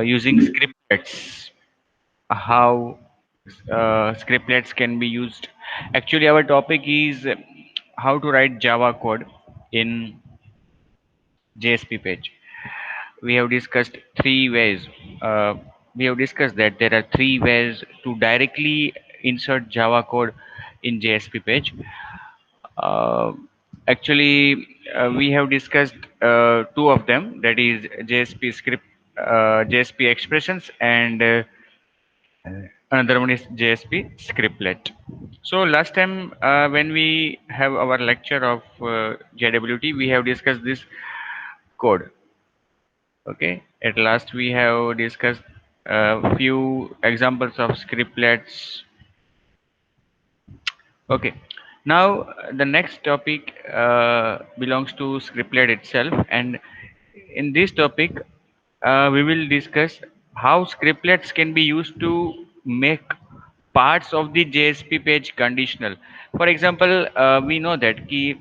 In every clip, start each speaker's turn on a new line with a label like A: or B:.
A: using scriptlets. How scriptlets can be used. Actually, our topic is how to write Java code in JSP page. We have discussed three ways. Uh, we have discussed that there are three ways to directly insert Java code in JSP page. Uh, we have discussed two of them, that is JSP script, JSP expressions, and another one is JSP scriptlet. So last time when we have our lecture of JWT, we have discussed this code. Okay. At last, we have discussed a few examples of scriptlets. Okay. Now, the next topic belongs to scriptlet itself, and in this topic, we will discuss how scriptlets can be used to make parts of the JSP page conditional. For example, we know that कि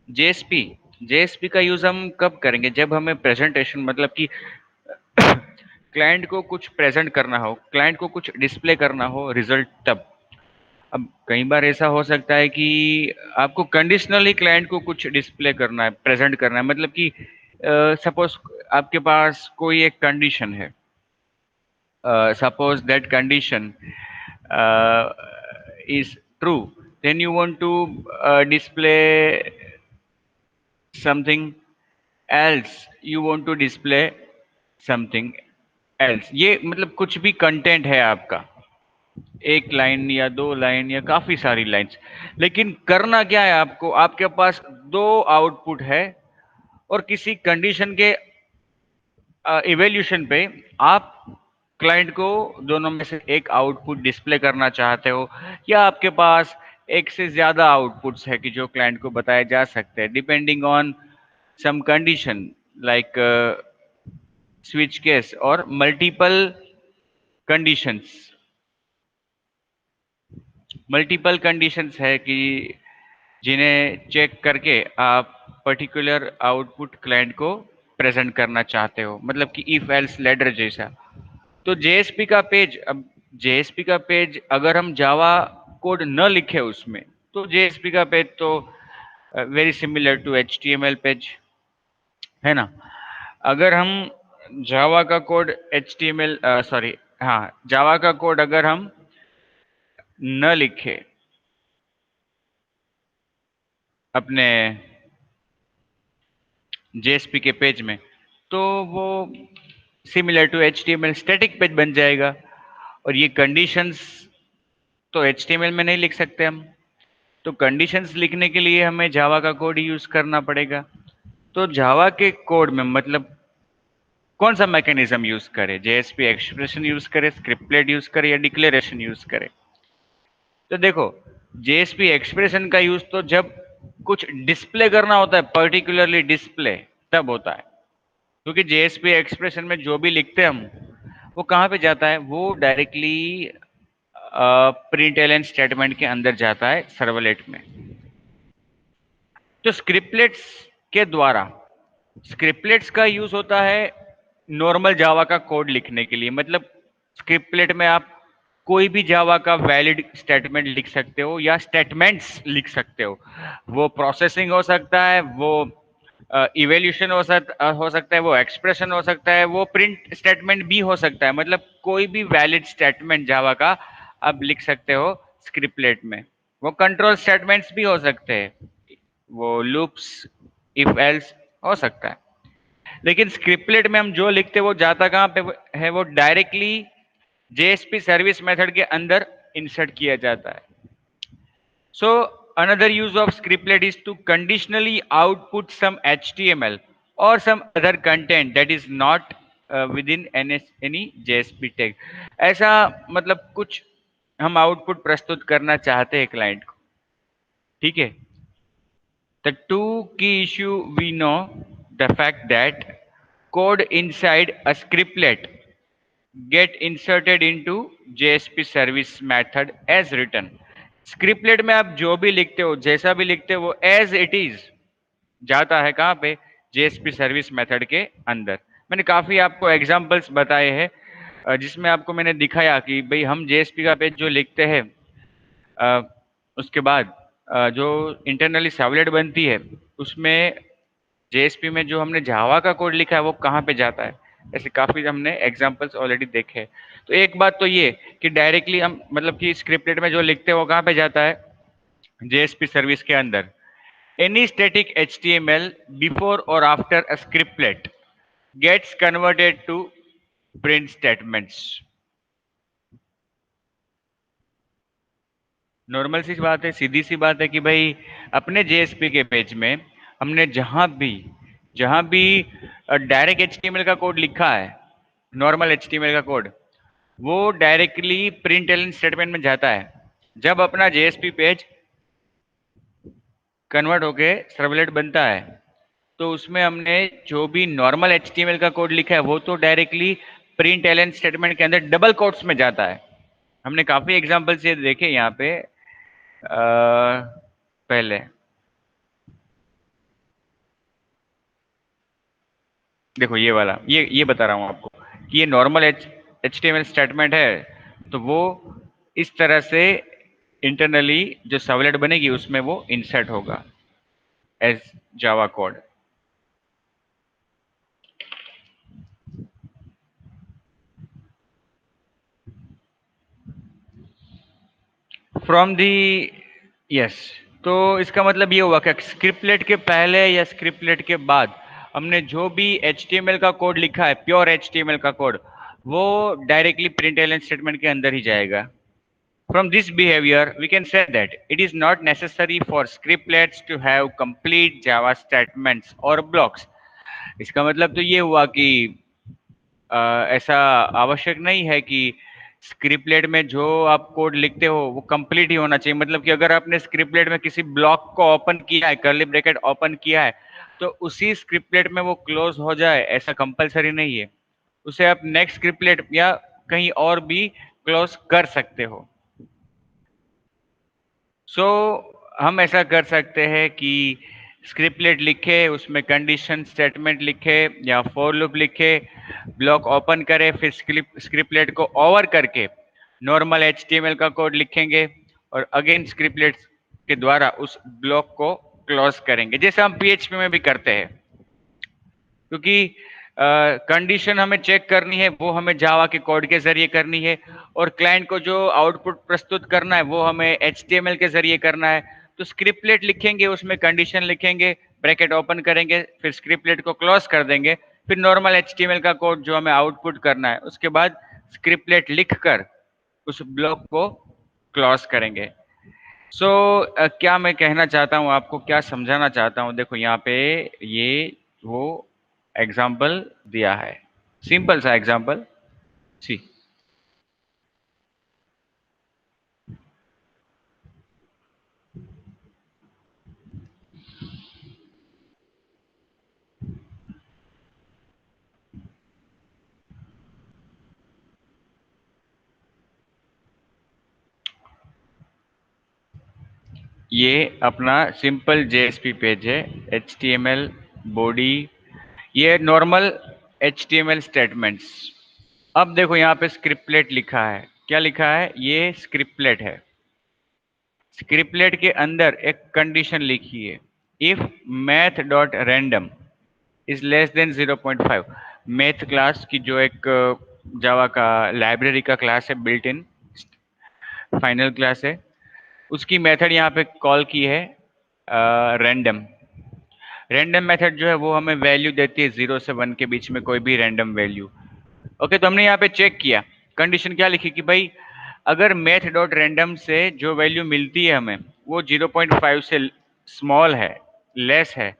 A: JSP JSP का use हम कब करेंगे, जब हमें presentation मतलब कि client को कुछ प्रेजेंट करना हो, क्लाइंट को कुछ डिस्प्ले करना हो रिजल्ट, तब। अब कई बार ऐसा हो सकता है कि आपको कंडीशनली क्लाइंट को कुछ डिस्प्ले करना है, प्रेजेंट करना है, मतलब कि सपोज आपके पास कोई एक कंडीशन है, suppose that condition is true, then you want to display something else, you want to display something else। ये मतलब कुछ भी कंटेंट है आपका, एक लाइन या दो लाइन या काफी सारी लाइंस, लेकिन करना क्या है आपको, आपके पास दो आउटपुट है और किसी कंडीशन के इवेल्यूशन पे आप क्लाइंट को दोनों में से एक आउटपुट डिस्प्ले करना चाहते हो, या आपके पास एक से ज्यादा आउटपुट्स है कि जो क्लाइंट को बताए जा सकते हैं depending on some condition, like switch case और मल्टीपल कंडीशंस। मल्टीपल कंडीशंस है कि जिन्हें चेक करके आप पर्टिकुलर आउटपुट क्लाइंट को प्रेजेंट करना चाहते हो, मतलब कि इफ एल्स लेडर जैसा। तो जेएसपी का पेज, अब जेएसपी का पेज अगर हम जावा कोड न लिखे उसमें, तो जेएसपी का पेज तो very similar to HTML page, है ना। अगर हम जावा का कोड एचटीएमएल सॉरी हाँ, जावा का कोड अगर हम न लिखे अपने जेएसपी के पेज में, तो वो similar to HTML static page बन जाएगा। और ये कंडीशंस तो एचटीएमएल में नहीं लिख सकते हम, तो कंडीशंस लिखने के लिए हमें जावा का कोड ही यूज करना पड़ेगा। तो जावा के कोड में मतलब कौन सा मैकेनिज्म यूज करें, जेएसपी एक्सप्रेशन यूज करें, स्क्रिप्टलेट यूज करें, या डिक्लेरेशन यूज करें। तो देखो, जेएसपी एक्सप्रेशन का यूज तो जब कुछ डिस्प्ले करना होता है, पर्टिकुलरली डिस्प्ले, तब होता है। क्योंकि जेएसपी एक्सप्रेशन में जो भी लिखते हैं हम, वो कहाँ पे जाता है, वो डायरेक्टली प्रिंट एलन स्टेटमेंट के अंदर जाता है सर्वलेट में। तो स्क्रिप्टलेट्स के द्वारा, स्क्रिप्टलेट्स का यूज होता है नॉर्मल जावा का कोड लिखने के लिए। मतलब स्क्रिप्टलेट में आप कोई भी जावा का वैलिड स्टेटमेंट लिख सकते हो या स्टेटमेंट्स लिख सकते हो। वो प्रोसेसिंग हो सकता है, वो इवेल्यूशन हो सकता है, वो एक्सप्रेशन हो सकता है, वो प्रिंट स्टेटमेंट भी हो सकता है। मतलब कोई भी वैलिड स्टेटमेंट जावा का आप लिख सकते हो स्क्रिप्टलेट में। वो कंट्रोल स्टेटमेंट्स भी हो सकते हैं, वो लूप्स, इफ एल्स हो सकता है। लेकिन स्क्रिप्टलेट में हम जो लिखते हैं वो जाता कहाँ पे है, वो डायरेक्टली जेएसपी सर्विस मेथड के अंदर इंसर्ट किया जाता है। सो another use of scriptlet is to conditionally output some HTML or some other content that is not within any JSP tag। ऐसा मतलब कुछ हम आउटपुट प्रस्तुत करना चाहते हैं क्लाइंट को, ठीक है। The two key issue we know the fact that code inside a scriptlet get inserted into JSP service method as written। Scriptlet में आप जो भी लिखते हो, जैसा भी लिखते हो, वो एज इट इज जाता है कहाँ पे, जेएसपी सर्विस मेथड के अंदर। मैंने काफ़ी आपको एग्जांपल्स बताए हैं जिसमें आपको मैंने दिखाया कि भाई हम जेएसपी का पेज जो लिखते हैं अ, उसके बाद जो इंटरनली सर्वलेट बनती है उसमें जेएसपी में जो हमने जावा का कोड लिखा है वो कहाँ पे जाता है। ऐसे काफ़ी हमने एग्जांपल्स ऑलरेडी देखे हैं। तो एक बात तो ये कि डायरेक्टली हम मतलब कि स्क्रिप्टेड में जो लिखते हैं वो कहाँ पे जाता है, जेएसपी सर्विस के अंदर। Any static HTML before or after a scriptlet gets converted to print statements। Normal सी बात है, सीधी सी बात है कि भाई अपने जेएसपी के पेज में हमने जहां भी डायरेक्ट एचटीएमएल का कोड लिखा है, नॉर्मल एचटीएमएल का कोड, वो डायरेक्टली प्रिंट एलिन स्टेटमेंट में जाता है। जब अपना जेएसपी पेज कन्वर्ट होके सर्वलेट बनता है तो उसमें हमने जो भी नॉर्मल एचटीएमएल का कोड लिखा है वो तो डायरेक्टली प्रिंट एलिन स्टेटमेंट के अंदर डबल कोट्स में जाता है। हमने काफी एग्जांपल्स ये देखे यहाँ पे पहले। देखो ये वाला, ये बता रहा हूँ आपको कि ये नॉर्मल एचटीएमएल स्टेटमेंट है तो वो इस तरह से इंटरनली जो सर्वलेट बनेगी उसमें वो इंसर्ट होगा as Java code. From the, yes. तो इसका मतलब ये हुआ कि स्क्रिप्टलेट के पहले या स्क्रिप्टलेट के बाद हमने जो भी एचटीएमएल का कोड लिखा है, प्योर एचटीएमएल का कोड, वो डायरेक्टली प्रिंट एलिमेंट स्टेटमेंट के अंदर ही जाएगा। From this behavior, we can say that it is not necessary for scriptlets to have complete Java statements or blocks। इसका मतलब तो ये हुआ कि ऐसा आवश्यक नहीं है कि स्क्रिप्टलेट में जो आप कोड लिखते हो वो कंप्लीट ही होना चाहिए। मतलब कि अगर आपने स्क्रिप्टलेट में किसी ब्लॉक को ओपन किया है, कर्ली ब्रैकेट ओपन किया है, तो उसी स्क्रिप्टलेट में वो क्लोज हो जाए ऐसा कंपलसरी नहीं है। उसे आप नेक्स्ट स्क्रिप्टलेट या कहीं और भी क्लोज कर सकते हो। सो हम ऐसा कर सकते हैं कि स्क्रिप्टलेट लिखे, उसमें कंडीशन स्टेटमेंट लिखे या फॉर लूप लिखे, ब्लॉक ओपन करें, फिर स्क्रिप्टलेट को ओवर करके नॉर्मल एचटीएमएल का कोड लिखेंगे और अगेन स्क्रिप्टलेट के द्वारा उस ब्लॉक को क्लोज करेंगे, जैसे हम पीएचपी में भी करते हैं। क्योंकि कंडीशन हमें चेक करनी है वो हमें जावा के कोड के जरिए करनी है, और क्लाइंट को जो आउटपुट प्रस्तुत करना है वो हमें एचटीएमएल के जरिए करना है। तो स्क्रिप्टलेट लिखेंगे, उसमें कंडीशन लिखेंगे, ब्रैकेट ओपन करेंगे, फिर स्क्रिप्टलेट को क्लोज कर देंगे, फिर नॉर्मल एचटीएमएल का कोड जो हमें आउटपुट करना है उसके बाद स्क्रिप्टलेट लिखकर उस ब्लॉक को क्लोज करेंगे। सो क्या मैं कहना चाहता हूँ आपको, क्या समझाना चाहता हूँ, देखो यहाँ पे ये वो एग्जाम्पल दिया है, सिंपल सा एग्जाम्पल सी। ये अपना सिंपल जेएसपी पेज है, एचटीएमएल बॉडी, ये नॉर्मल एचटीएमएल स्टेटमेंट्स। अब देखो यहाँ पे स्क्रिप्टलेट लिखा है, क्या लिखा है, ये स्क्रिप्टलेट है। स्क्रिप्टलेट के अंदर एक कंडीशन लिखी है, if math dot random is less than 0.5। Math class की जो एक जावा का लाइब्रेरी का क्लास है, बिल्ट इन फाइनल क्लास है, उसकी मेथड यहाँ पे कॉल की है रैंडम। रैंडम मेथड जो है वो हमें वैल्यू देती है 0 से 1 के बीच में कोई भी रैंडम वैल्यू। ओके, तो हमने यहाँ पे चेक किया, कंडीशन क्या लिखी कि भाई अगर मैथ डॉट रैंडम से जो वैल्यू मिलती है हमें वो 0.5 से स्मॉल है, लेस है।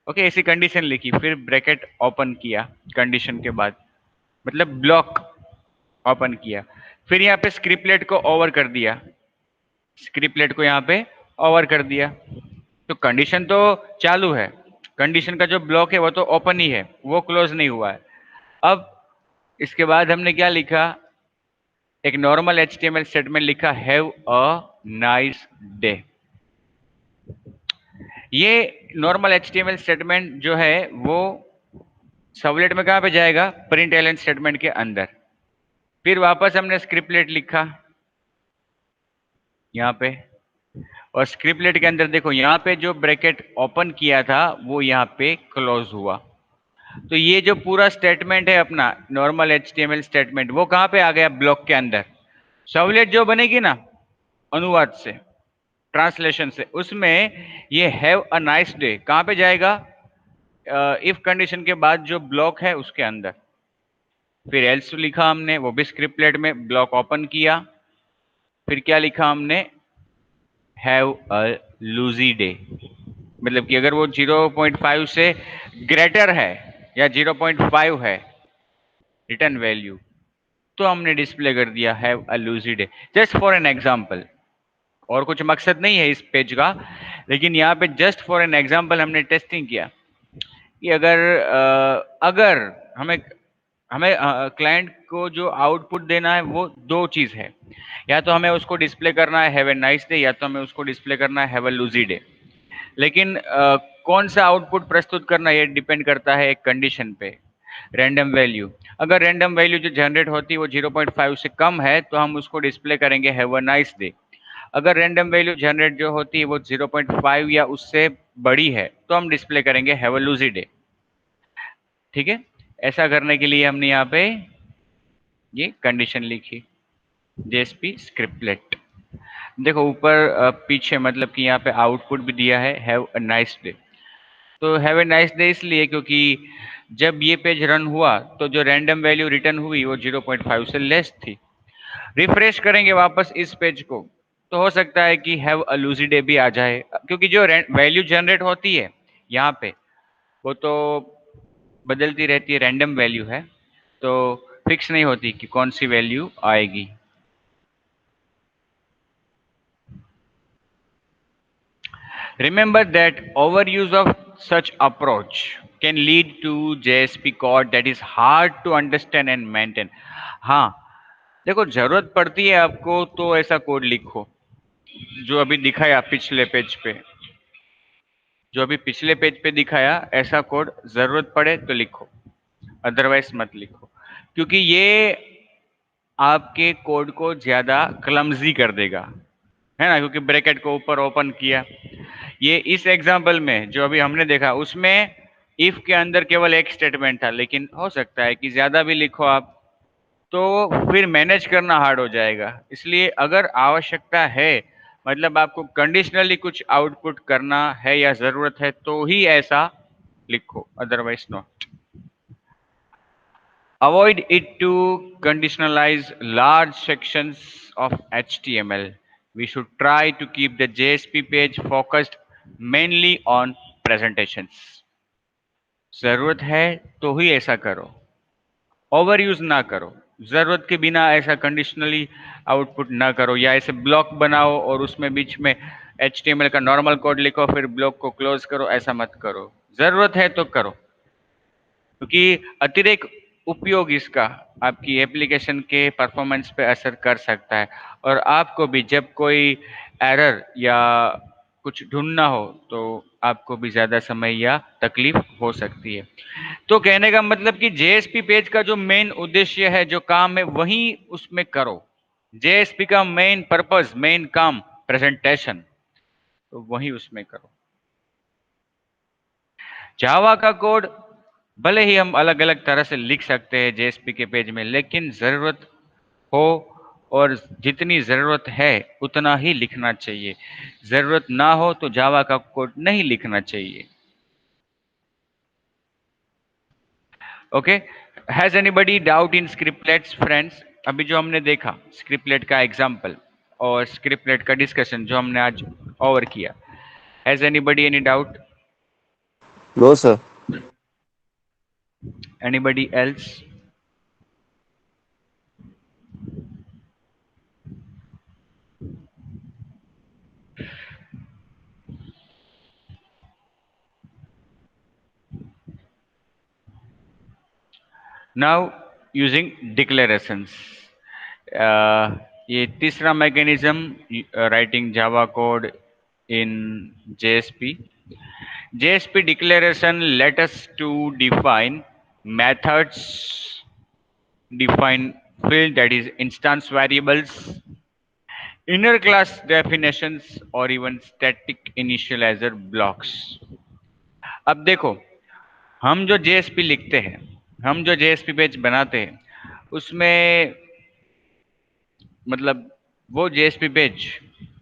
A: ओके, ऐसी कंडीशन लिखी, फिर ब्रैकेट ओपन किया कंडीशन के बाद, मतलब ब्लॉक ओपन किया, फिर यहाँ पे स्क्रिप्टलेट को ओवर कर दिया, स्क्रिप्टलेट को यहाँ पे ओवर कर दिया। तो कंडीशन तो चालू है, कंडीशन का जो ब्लॉक है वो तो ओपन ही है, वो क्लोज नहीं हुआ है। अब इसके बाद हमने क्या लिखा, एक नॉर्मल एचटीएमएल स्टेटमेंट लिखा, हैव अ नाइस डे। ये नॉर्मल एचटीएमएल स्टेटमेंट जो है वो सर्वलेट में कहाँ पे जाएगा? प्रिंट एलन स्टेटमेंट के अंदर। फिर वापस हमने स्क्रिप्टलेट लिखा यहाँ पे, और स्क्रिप्टलेट के अंदर देखो यहाँ पे जो ब्रैकेट ओपन किया था वो यहाँ पे क्लोज हुआ। तो ये जो पूरा स्टेटमेंट है अपना नॉर्मल एचटीएमएल स्टेटमेंट, वो कहाँ पे आ गया? ब्लॉक के अंदर। सर्वलेट जो बनेगी ना अनुवाद से, ट्रांसलेशन से, उसमें ये हैव अ नाइस डे कहाँ पे जाएगा? इफ कंडीशन के बाद जो ब्लॉक है उसके अंदर। फिर एल्स लिखा हमने, वो भी स्क्रिप्टलेट में, ब्लॉक ओपन किया। फिर क्या लिखा हमने? हैव अ लूजी डे, मतलब कि अगर वो 0.5 से ग्रेटर है या 0.5 है रिटर्न वैल्यू, तो हमने डिस्प्ले कर दिया have a lousy day. Just for an example, और कुछ मकसद नहीं है इस पेज का, लेकिन यहाँ पे जस्ट फॉर एन एग्जांपल हमने टेस्टिंग किया कि अगर हमें हमें क्लाइंट को जो आउटपुट देना है वो दो चीज है, या तो हमें उसको डिस्प्ले करना है हैव ए नाइस डे, या तो हमें उसको डिस्प्ले करना है हैव अ लूजी डे। लेकिन कौन सा आउटपुट प्रस्तुत करना है ये डिपेंड करता है एक कंडीशन पे, रैंडम वैल्यू। अगर रैंडम वैल्यू जो जनरेट होती है वो 0.5 से कम है तो हम उसको डिस्प्ले करेंगे हैव अ नाइस डे। अगर रैंडम वैल्यू जनरेट जो होती है वो 0.5 या उससे बड़ी है तो हम डिस्प्ले करेंगे हैव अ लूजी डे। ठीक है, ऐसा करने के लिए हमने यहाँ पे ये कंडीशन लिखी जेएसपी स्क्रिप्टलेट। देखो ऊपर पीछे मतलब कि यहाँ पे आउटपुट भी दिया है हैव अ नाइस डे। तो हैव ए नाइस डे इसलिए क्योंकि जब ये पेज रन हुआ तो जो रैंडम वैल्यू रिटर्न हुई वो 0.5 से लेस थी। रिफ्रेश करेंगे वापस इस पेज को तो हो सकता है कि हैव अ लूजी डे भी आ जाए, क्योंकि जो वैल्यू जनरेट होती है यहाँ पे वो तो बदलती रहती है, रैंडम वैल्यू है तो फिक्स नहीं होती कि कौन सी वैल्यू आएगी। Remember that overuse of such approach can lead to JSP code that is hard to understand and maintain. हाँ, देखो जरूरत पड़ती है आपको तो ऐसा कोड लिखो जो अभी दिखाया पिछले पेज पे, जो अभी पिछले पेज पे दिखाया ऐसा कोड जरूरत पड़े तो लिखो, अदरवाइज मत लिखो, क्योंकि ये आपके कोड को ज्यादा क्लमजी कर देगा, है ना, क्योंकि ब्रैकेट को ऊपर ओपन किया। ये इस एग्जाम्पल में जो अभी हमने देखा उसमें इफ के अंदर केवल एक स्टेटमेंट था, लेकिन हो सकता है कि ज्यादा भी लिखो आप तो फिर मैनेज करना हार्ड हो जाएगा। इसलिए अगर आवश्यकता है, मतलब आपको कंडीशनली कुछ आउटपुट करना है या जरूरत है तो ही ऐसा लिखो, otherwise not. Avoid it to conditionalize large sections of HTML. We should try to keep the JSP page focused mainly on presentations. जरूरत है तो ही ऐसा करो, ओवर यूज ना करो, जरूरत के बिना ऐसा कंडीशनली आउटपुट ना करो, या ऐसे ब्लॉक बनाओ और उसमें बीच में HTML का नॉर्मल कोड लिखो फिर ब्लॉक को क्लोज करो, ऐसा मत करो। जरूरत है तो करो, क्योंकि अतिरिक्त उपयोग इसका आपकी एप्लीकेशन के परफॉर्मेंस पे असर कर सकता है, और आपको भी जब कोई एरर या कुछ ढूंढना हो तो आपको भी ज़्यादा समय या तकलीफ हो सकती है। तो कहने का मतलब कि जेएसपी पेज का जो मेन उद्देश्य है, जो काम है, वही उसमें करो। जेएसपी का मेन पर्पस, मेन काम प्रेजेंटेशन, तो वही उसमें करो। जावा का कोड भले ही हम अलग अलग तरह से लिख सकते हैं जेएसपी के पेज में, लेकिन जरूरत हो और जितनी जरूरत है उतना ही लिखना चाहिए। जरूरत ना हो तो जावा का कोड नहीं लिखना चाहिए। Okay, has anybody doubt in scriptlets friends? अभी जो हमने देखा स्क्रिप्टलेट का एग्जांपल और स्क्रिप्टलेट का डिस्कशन जो हमने आज ओवर किया, has anybody any doubt?
B: No, sir.
A: Anybody else? Now using declarations, ये तीसरा mechanism writing Java code in JSP. JSP declaration let us to define methods define field, that is instance variables, inner class definitions, or even static initializer blocks. अब देखो, हम जो JSP लिखते हैं, हम जो जेएसपी पेज बनाते हैं, उसमें मतलब वो जेएसपी पेज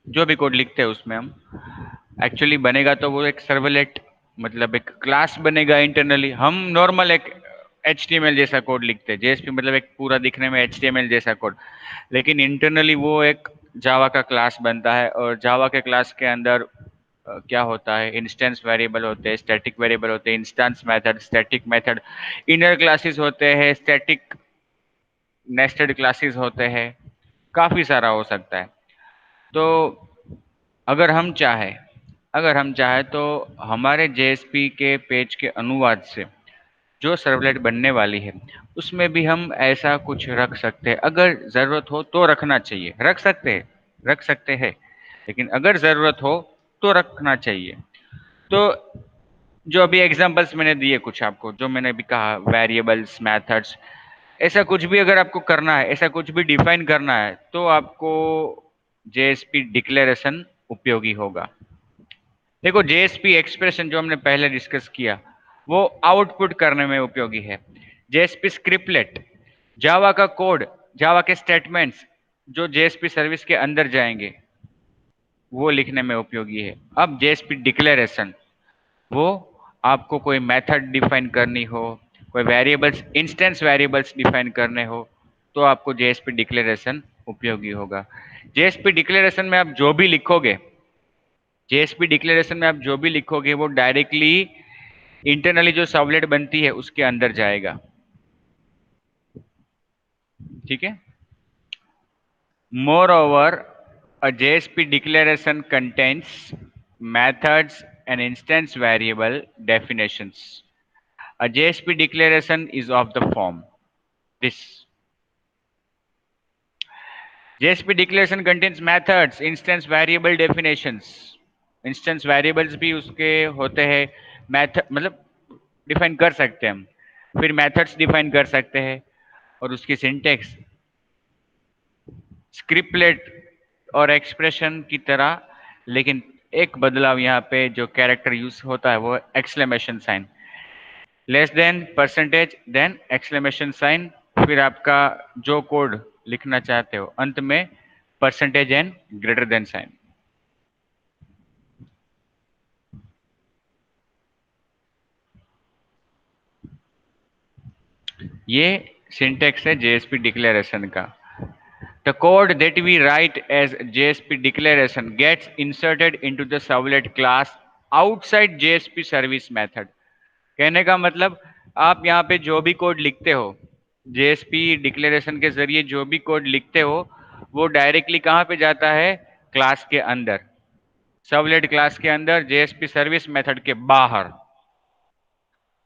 A: जो भी कोड लिखते हैं उसमें हम एक्चुअली बनेगा तो वो एक सर्वलेट मतलब एक क्लास बनेगा इंटरनली। हम नॉर्मल एक HTML जैसा कोड लिखते हैं, जेएसपी मतलब एक पूरा दिखने में HTML जैसा कोड, लेकिन इंटरनली वो एक जावा का क्लास बनता है। और जावा के क्लास के अंदर क्या होता है, इंस्टेंस वेरिएबल होते हैं, स्टैटिक वेरिएबल होते हैं, instance method, static method, inner classes होते हैं, स्टैटिक नेस्टेड क्लासेस होते हैं, काफी सारा हो सकता है। तो अगर हम चाहें अगर हम चाहें तो हमारे जेएसपी के पेज के अनुवाद से जो सर्वलेट बनने वाली है उसमें भी हम ऐसा कुछ रख सकते हैं। अगर ज़रूरत हो तो रखना चाहिए, रख सकते हैं, लेकिन अगर ज़रूरत हो तो रखना चाहिए। तो जो अभी एग्जांपल्स मैंने दिए कुछ आपको, जो मैंने अभी कहा, वेरिएबल्स, मेथड्स, ऐसा कुछ भी अगर आपको करना है, ऐसा कुछ भी डिफाइन करना है, तो आपको जेएसपी डिक्लेरेशन उपयोगी होगा। देखो, जेएसपी एक्सप्रेशन जो हमने पहले डिस्कस किया वो आउटपुट करने में उपयोगी है। जेएसपी स्क्रिप्टलेट, जावा का कोड, जावा के स्टेटमेंट्स जो जेएसपी सर्विस के अंदर जाएंगे वो लिखने में उपयोगी है। अब जेएसपी डिक्लेरेशन, वो आपको कोई मेथड डिफाइन करनी हो, कोई वेरिएबल्स, इंस्टेंस वेरिएबल्स डिफाइन करने हो, तो आपको जेएसपी डिक्लेरेशन उपयोगी होगा। जेएसपी डिक्लेरेशन में आप जो भी लिखोगे जेएसपी डिक्लेरेशन में आप जो भी लिखोगे वो डायरेक्टली इंटरनली जो सर्वलेट बनती है उसके अंदर जाएगा। ठीक है। More over, a JSP declaration contains methods and instance variable definitions. A JSP declaration is of the form this. JSP declaration contains methods, instance variable definitions. Instance variables भी उसके होते हैं, मेथड मतलब डिफाइन कर सकते हैं हम, फिर मेथड्स डिफाइन कर सकते हैं, और उसकी सिंटेक्स स्क्रिप्टलेट और एक्सप्रेशन की तरह, लेकिन एक बदलाव यहाँ पे जो कैरेक्टर यूज होता है वो exclamation sign, less than, percentage, then exclamation sign, फिर आपका जो कोड लिखना चाहते हो अंत में percentage and greater than sign. ये सिंटेक्स है जेएसपी डिक्लेरेशन का। The code that we write as JSP declaration gets inserted into the servlet class outside JSP service method. कहने का मतलब, आप यहाँ पे जो भी कोड लिखते हो, JSP डिक्लेरेशन के जरिए जो भी कोड लिखते हो, वो डायरेक्टली कहाँ पे जाता है? क्लास के अंदर, सर्वलेट क्लास के अंदर, JSP सर्विस मेथड के बाहर।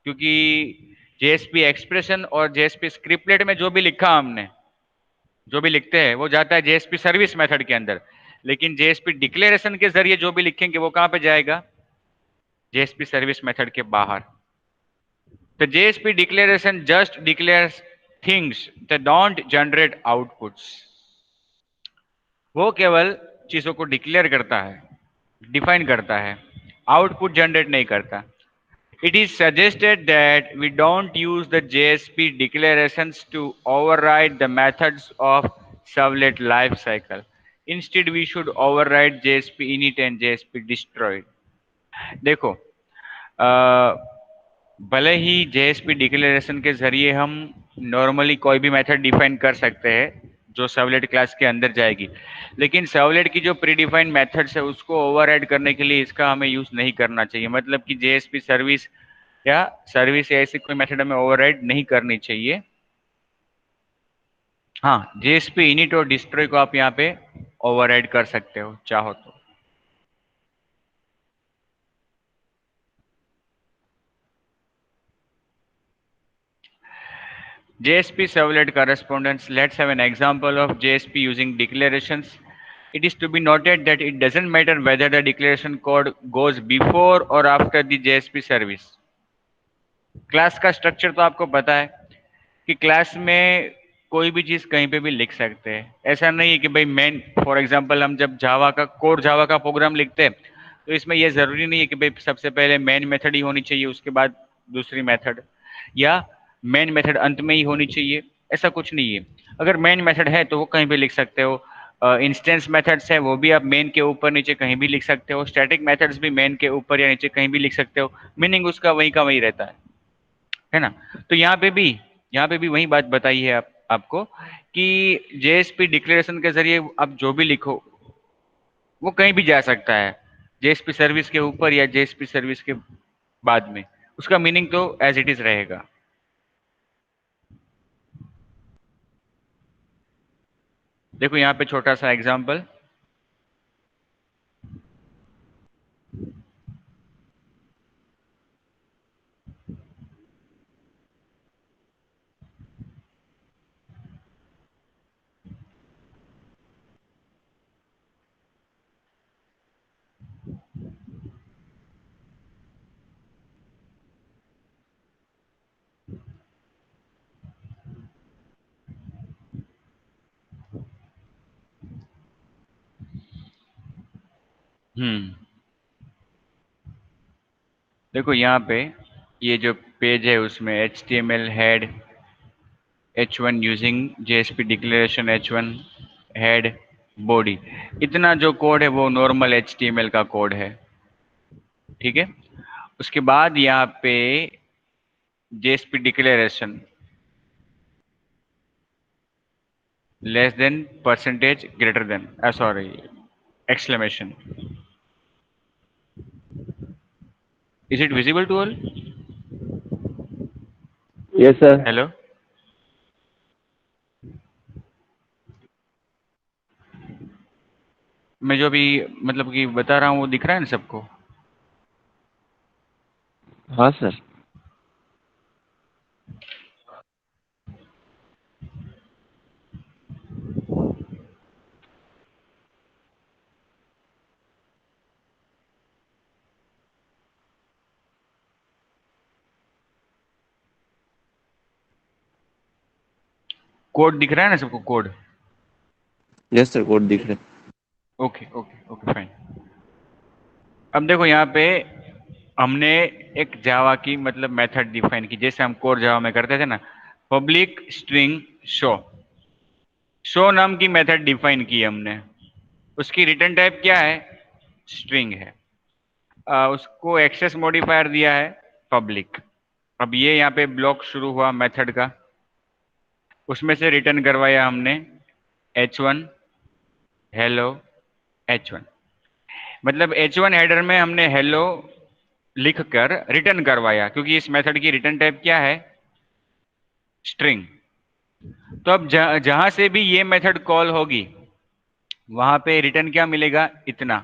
A: क्योंकि JSP एक्सप्रेशन और JSP स्क्रिप्टलेट में जो भी लिखा हमने, जो भी लिखते हैं वो जाता है जेएसपी सर्विस मेथड के अंदर, लेकिन जेएसपी डिक्लेरेशन के जरिए जो भी लिखेंगे वो कहां पे जाएगा? जेएसपी सर्विस मेथड के बाहर। तो JSP declaration just declares things that don't generate outputs. वो केवल चीजों को डिक्लेयर करता है, डिफाइन करता है, आउटपुट जनरेट नहीं करता। It is suggested that we don't use the JSP declarations to override the methods of servlet lifecycle. Instead, we should override JSP init and JSP destroy. देखो, भले ही JSP डिक्लेरेशन के जरिए हम normally कोई भी method define कर सकते हैं जो सर्वलेट क्लास के अंदर जाएगी, लेकिन सर्वलेट की जो प्रीडिफाइंड मेथड्स है उसको ओवरराइड करने के लिए इसका हमें यूज नहीं करना चाहिए। मतलब कि JSP सर्विस या सर्विस या ऐसी कोई मेथड हमें ओवरराइड नहीं करनी चाहिए। हाँ, जेएसपी इनिट और डिस्ट्रॉय को आप यहाँ पे ओवरराइड कर सकते हो चाहो तो। JSP servlet correspondence. Let's have an example of JSP using declarations. It is to be noted that it doesn't matter whether the declaration code goes before or after the JSP service. Class का structure तो आपको पता है कि class में कोई भी चीज कहीं पे भी लिख सकते हैं। ऐसा नहीं है कि भाई मेन, फॉर एग्जांपल हम जब जावा का कोर जावा का प्रोग्राम लिखते हैं तो इसमें यह जरूरी नहीं है कि भाई सबसे पहले मेन मेथड ही होनी चाहिए, उसके बाद दूसरी मेथड, या मेन मेथड अंत में ही होनी चाहिए। ऐसा कुछ नहीं है। अगर मेन मेथड है तो वो कहीं भी लिख सकते हो। इंस्टेंस मेथड्स है वो भी आप मेन के ऊपर नीचे कहीं भी लिख सकते हो। स्टैटिक मेथड्स भी मेन के ऊपर या नीचे कहीं भी लिख सकते हो। मीनिंग उसका वही का वही रहता है ना। तो यहाँ पे भी वही बात बताई है आपको कि जेएसपी डिक्लेरेशन के जरिए आप जो भी लिखो वो कहीं भी जा सकता है, जेएसपी सर्विस के ऊपर या जेएसपी सर्विस के बाद में, उसका मीनिंग तो एज इट इज रहेगा। देखो यहाँ पे छोटा सा एग्जांपल। हम्म। देखो यहाँ पे ये जो पेज है उसमें HTML head H1 using JSP declaration H1 head body, इतना जो कोड है वो नॉर्मल HTML का कोड है। ठीक है। उसके बाद यहाँ पे JSP declaration less than percentage greater than, sorry, exclamation. Is it visible to all?
B: Yes, sir.
A: Hello. मैं जो अभी मतलब कि बता रहा हूँ वो दिख रहा है ना सबको?
B: हाँ सर।
A: कोड दिख रहा है ना सबको? कोड?
B: यस सर, कोड दिख रहे।
A: Okay okay okay fine. अब देखो यहाँ पे हमने एक जावा की मतलब मेथड डिफाइन की, जैसे हम कोर जावा में करते थे ना, पब्लिक स्ट्रिंग शो। शो नाम की मेथड डिफाइन की हमने। उसकी रिटर्न टाइप क्या है? स्ट्रिंग है। उसको एक्सेस मॉडिफायर दिया है पब्लिक। अब ये यहाँ पे ब्लॉक शुरू हुआ मेथड का, उसमें से रिटर्न करवाया हमने H1 हेलो H1। मतलब H1 हेडर में हमने हेलो लिख कर रिटर्न करवाया, क्योंकि इस मेथड की रिटर्न टाइप क्या है? स्ट्रिंग। तो अब जहां से भी ये मेथड कॉल होगी वहां पे रिटर्न क्या मिलेगा? इतना,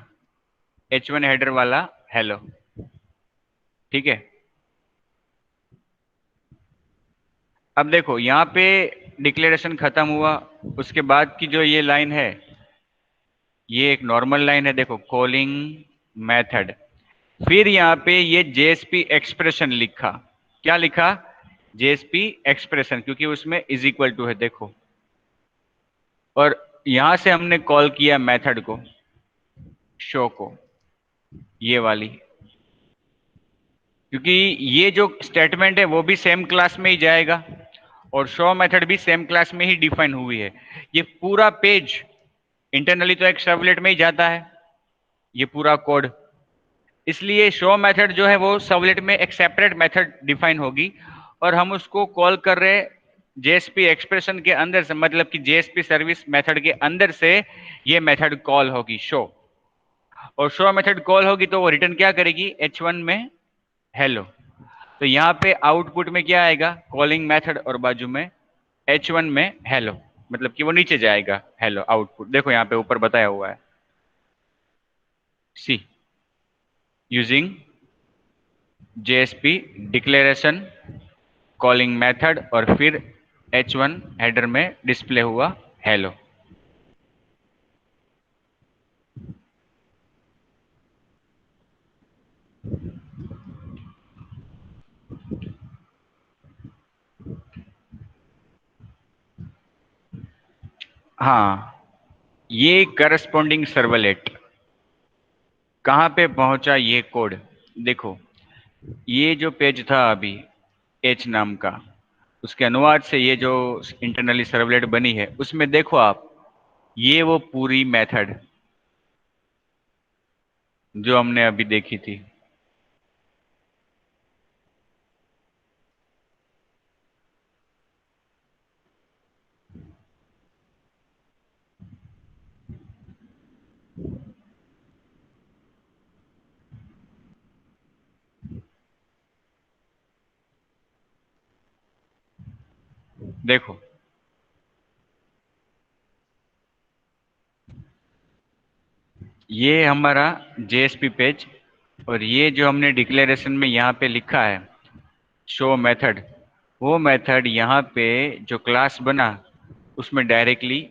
A: H1 हेडर वाला हेलो। ठीक है। अब देखो यहाँ पे डिक्लेरेशन खत्म हुआ, उसके बाद की जो ये लाइन है ये एक नॉर्मल लाइन है। देखो, कॉलिंग मेथड, फिर यहाँ पे ये जेएसपी एक्सप्रेशन लिखा। क्या लिखा? जेएसपी एक्सप्रेशन, क्योंकि उसमें इज इक्वल टू है, देखो। और यहां से हमने कॉल किया मेथड को, शो को, ये वाली, क्योंकि ये जो स्टेटमेंट है वो भी सेम क्लास में ही जाएगा और शो मेथड भी सेम क्लास में ही डिफाइन हुई है। ये पूरा पेज इंटरनली तो एक सर्वलेट में ही जाता है, ये पूरा कोड। इसलिए शो मेथड जो है वो सर्वलेट में एक सेपरेट मेथड डिफाइन होगी और हम उसको कॉल कर रहे हैं जेएसपी एक्सप्रेशन के अंदर से, मतलब कि जेएसपी सर्विस मेथड के अंदर से ये मेथड कॉल होगी शो। और शो मेथड कॉल होगी तो वो रिटर्न क्या करेगी? H1 में हेलो। तो यहाँ पे आउटपुट में क्या आएगा? कॉलिंग मेथड और बाजू में H1 में हेलो, मतलब कि वो नीचे जाएगा हेलो आउटपुट। देखो यहाँ पे ऊपर बताया हुआ है, see using JSP declaration calling method और फिर H1 हेडर में डिस्प्ले हुआ हेलो। हाँ, ये करस्पॉन्डिंग सर्वलेट कहाँ पे पहुंचा ये कोड। देखो, ये जो पेज था अभी एच नाम का, उसके अनुवाद से ये जो इंटरनली सर्वलेट बनी है उसमें देखो आप, ये वो पूरी मेथड जो हमने अभी देखी थी। देखो, ये हमारा जेएसपी पेज, और ये जो हमने डिक्लेरेशन में यहाँ पे लिखा है शो मेथड, वो मेथड यहाँ पे जो क्लास बना उसमें डायरेक्टली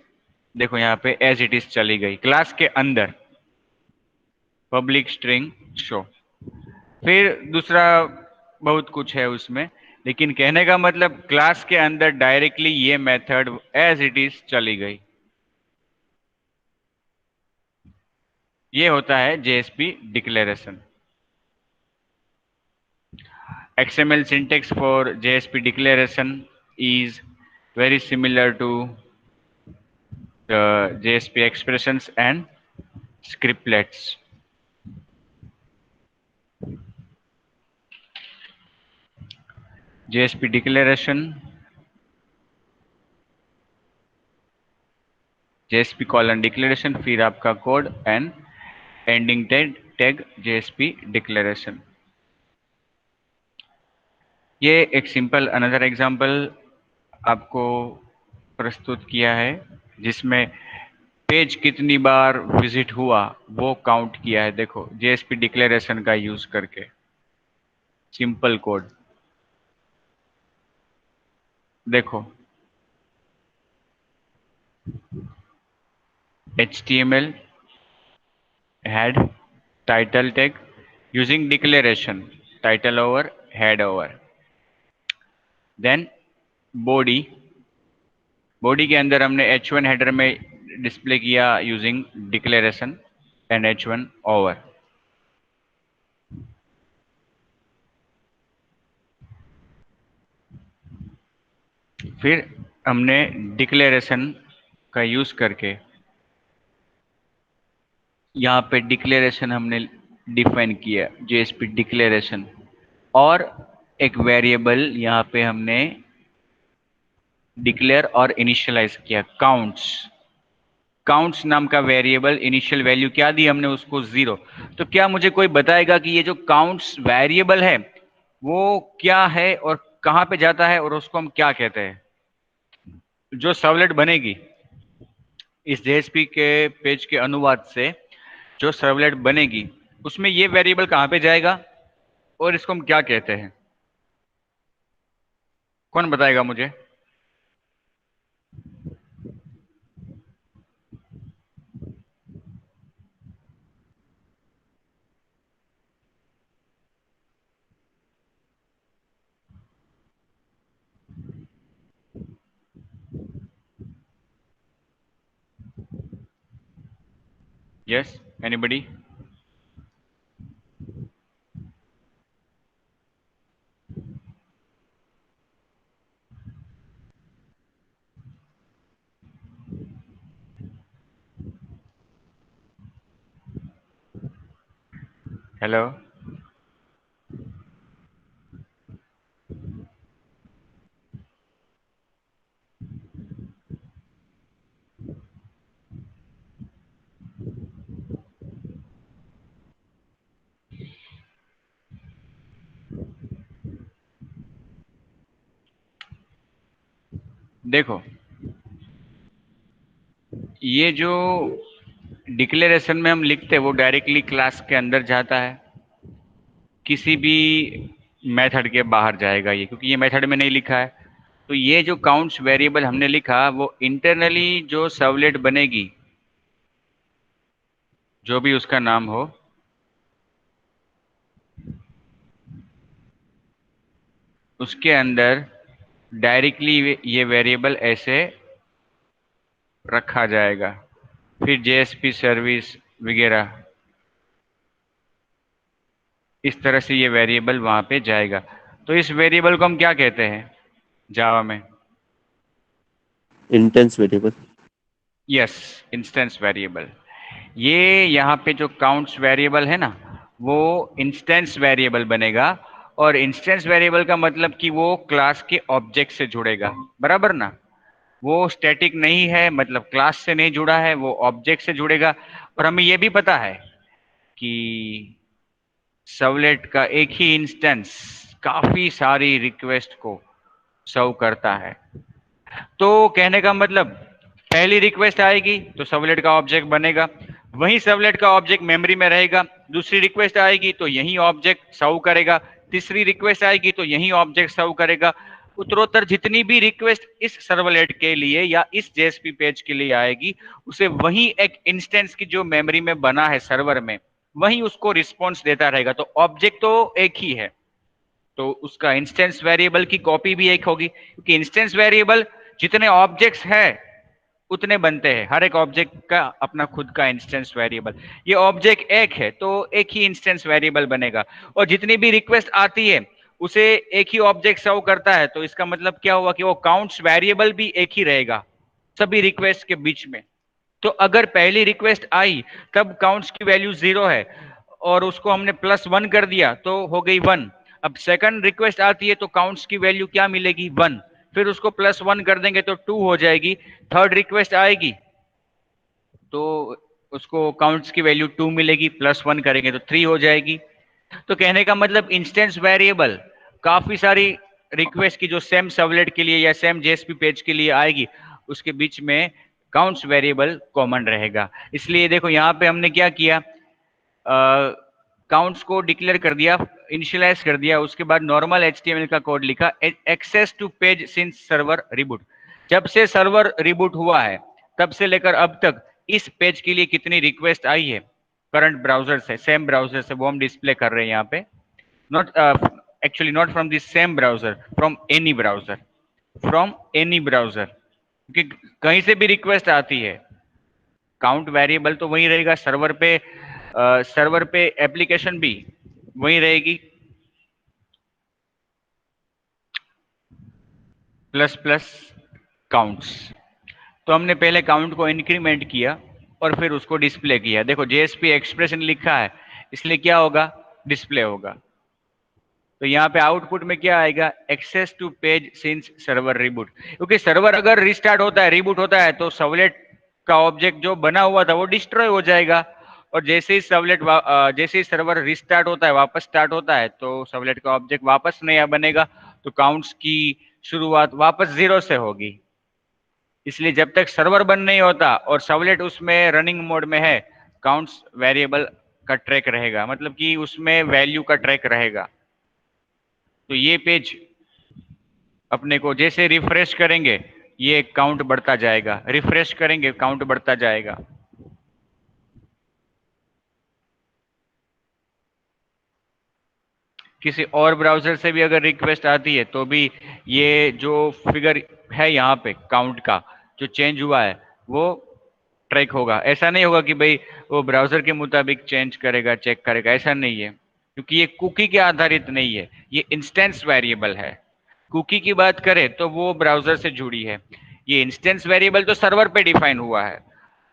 A: देखो यहाँ पे एज इट इज चली गई क्लास के अंदर, पब्लिक स्ट्रिंग शो। फिर दूसरा बहुत कुछ है उसमें, लेकिन कहने का मतलब क्लास के अंदर डायरेक्टली ये मेथड एज इट इज चली गई। ये होता है JSP declaration. XML syntax for JSP declaration is very similar to the JSP expressions and scriptlets. JSP declaration, JSP colon declaration, फिर आपका code and ending tag JSP declaration। ये एक simple another example आपको प्रस्तुत किया है जिसमें पेज कितनी बार विजिट हुआ वो काउंट किया है। देखो, जेएसपी डिक्लेरेशन का यूज करके सिंपल कोड। देखो, HTML head title tag using declaration title over head over, then body, body के अंदर हमने h1 हेडर में डिस्प्ले किया using declaration and h1 over. फिर हमने डिक्लेरेशन का यूज करके यहाँ पे डिक्लेरेशन हमने डिफाइन किया जेएसपी डिक्लेरेशन, और एक वेरिएबल यहाँ पे हमने डिक्लेयर और इनिशियलाइज किया काउंट्स। काउंट्स नाम का वेरिएबल, इनिशियल वैल्यू क्या दी हमने उसको 0। तो क्या मुझे कोई बताएगा कि ये जो काउंट्स वेरिएबल है वो क्या है और कहाँ पे जाता है और उसको हम क्या कहते हैं। जो सर्वलेट बनेगी इस जेएसपी के पेज के अनुवाद से, जो सर्वलेट बनेगी उसमें ये वेरिएबल कहाँ पे जाएगा और इसको हम क्या कहते हैं। कौन बताएगा मुझे। Yes, anybody. हेलो। देखो, ये जो डिक्लेरेशन में हम लिखते हैं वो डायरेक्टली क्लास के अंदर जाता है, किसी भी मेथड के बाहर जाएगा ये, क्योंकि ये मेथड में नहीं लिखा है। तो ये जो काउंट्स वेरिएबल हमने लिखा वो इंटरनली जो सर्वलेट बनेगी, जो भी उसका नाम हो, उसके अंदर डायरेक्टली ये वेरिएबल ऐसे रखा जाएगा, फिर जेएसपी सर्विस वगैरह, इस तरह से ये वेरिएबल वहां पे जाएगा। तो इस वेरिएबल को हम क्या कहते हैं जावा में?
B: Intense variable.
A: Yes, instance variable. ये यहाँ पे जो काउंट्स वेरिएबल है ना, वो इंस्टेंस वेरिएबल बनेगा। और इंस्टेंस वेरिएबल का मतलब कि वो क्लास के ऑब्जेक्ट से जुड़ेगा, बराबर ना? वो स्टैटिक नहीं है, मतलब क्लास से नहीं जुड़ा है, वो ऑब्जेक्ट से जुड़ेगा। और हमें ये भी पता है कि सर्वलेट का एक ही इंस्टेंस काफी सारी रिक्वेस्ट को सर्व करता है। तो कहने का मतलब, पहली रिक्वेस्ट आएगी तो सर्वलेट का ऑब्जेक्ट बनेगा, वही सर्वलेट का ऑब्जेक्ट मेमोरी में रहेगा। दूसरी रिक्वेस्ट आएगी तो यही ऑब्जेक्ट सर्व करेगा। तीसरी रिक्वेस्ट आएगी तो यही ऑब्जेक्ट सर्व करेगा। उत्तरोत्तर जितनी भी रिक्वेस्ट इस सर्वलेट के लिए या इस जेएसपी पेज के लिए आएगी, उसे वही एक इंस्टेंस की जो मेमोरी में बना है सर्वर में, वही उसको रिस्पॉन्स देता रहेगा। तो ऑब्जेक्ट तो एक ही है, तो उसका इंस्टेंस वेरिएबल की कॉपी भी एक होगी, क्योंकि इंस्टेंस वेरिएबल जितने ऑब्जेक्ट्स है उतने बनते हैं। हर एक ऑब्जेक्ट का अपना खुद का इंस्टेंस वेरिएबल। ये ऑब्जेक्ट एक है तो एक ही इंस्टेंस वेरिएबल बनेगा। और जितनी भी रिक्वेस्ट आती है उसे एक ही ऑब्जेक्ट सर्व करता है, तो इसका मतलब क्या हुआ कि वो काउंट्स वेरिएबल भी एक ही रहेगा सभी रिक्वेस्ट के बीच में। तो अगर पहली रिक्वेस्ट आई तब काउंट्स की वैल्यू 0 है और उसको हमने +1 कर दिया तो हो गई 1। अब सेकंड रिक्वेस्ट आती है तो काउंट्स की वैल्यू क्या मिलेगी? 1। फिर उसको +1 कर देंगे तो 2 हो जाएगी। थर्ड रिक्वेस्ट आएगी तो उसको काउंट्स की वैल्यू 2 मिलेगी, +1 करेंगे तो 3 हो जाएगी। तो कहने का मतलब इंस्टेंस वेरिएबल काफी सारी रिक्वेस्ट की जो सेम सर्वलेट के लिए या सेम जेएसपी पेज के लिए आएगी, उसके बीच में काउंट्स वेरिएबल कॉमन रहेगा। इसलिए देखो यहाँ पे हमने क्या किया, काउंट्स को डिक्लेयर कर दिया, इनिशियलाइज कर दिया, उसके बाद नॉर्मल एचटीएमएल का कोड लिखा, access to page since server reboot. जब से सर्वर रिबूट हुआ है तब से लेकर अब तक इस पेज के लिए कितनी रिक्वेस्ट आई है करंट ब्राउजर से, सेम ब्राउजर से, वो हम डिस्प्ले कर रहे हैं यहाँ पे। Not actually not from this same browser, from any browser, from any browser, क्योंकि कहीं से भी रिक्वेस्ट आती है काउंट वेरिएबल तो वही रहेगा सर्वर पे। सर्वर पे एप्लीकेशन भी वही रहेगी, प्लस प्लस काउंट्स। तो हमने पहले काउंट को इंक्रीमेंट किया और फिर उसको डिस्प्ले किया। देखो जेएसपी एक्सप्रेशन लिखा है, इसलिए क्या होगा? डिस्प्ले होगा। तो यहाँ पे आउटपुट में क्या आएगा? Access to page since server reboot. क्योंकि सर्वर अगर रिस्टार्ट होता है, रिबूट होता है, तो सर्वलेट का ऑब्जेक्ट जो बना हुआ था वो डिस्ट्रॉय हो जाएगा। और जैसे ही जैसे ही सर्वर रिस्टार्ट होता है, वापस स्टार्ट होता है, तो सर्वलेट का ऑब्जेक्ट वापस नया बनेगा। तो काउंट्स की शुरुआत वापस 0 से होगी। इसलिए जब तक सर्वर बंद नहीं होता और सर्वलेट उसमें रनिंग मोड में है, काउंट्स वेरिएबल का ट्रैक रहेगा, मतलब कि उसमें वैल्यू का ट्रैक रहेगा। तो ये पेज अपने को जैसे रिफ्रेश करेंगे ये काउंट बढ़ता जाएगा, रिफ्रेश करेंगे काउंट बढ़ता जाएगा। किसी और ब्राउजर से भी अगर रिक्वेस्ट आती है तो भी ये जो फिगर है यहाँ पे काउंट का जो चेंज हुआ है वो ट्रैक होगा। ऐसा नहीं होगा कि भाई वो ब्राउजर के मुताबिक चेंज करेगा, चेक करेगा, ऐसा नहीं है, क्योंकि ये कुकी के आधारित नहीं है, ये इंस्टेंस वेरिएबल है। कुकी की बात करें तो वो ब्राउजर से जुड़ी है, ये इंस्टेंस वेरिएबल तो सर्वर पे डिफाइन हुआ है।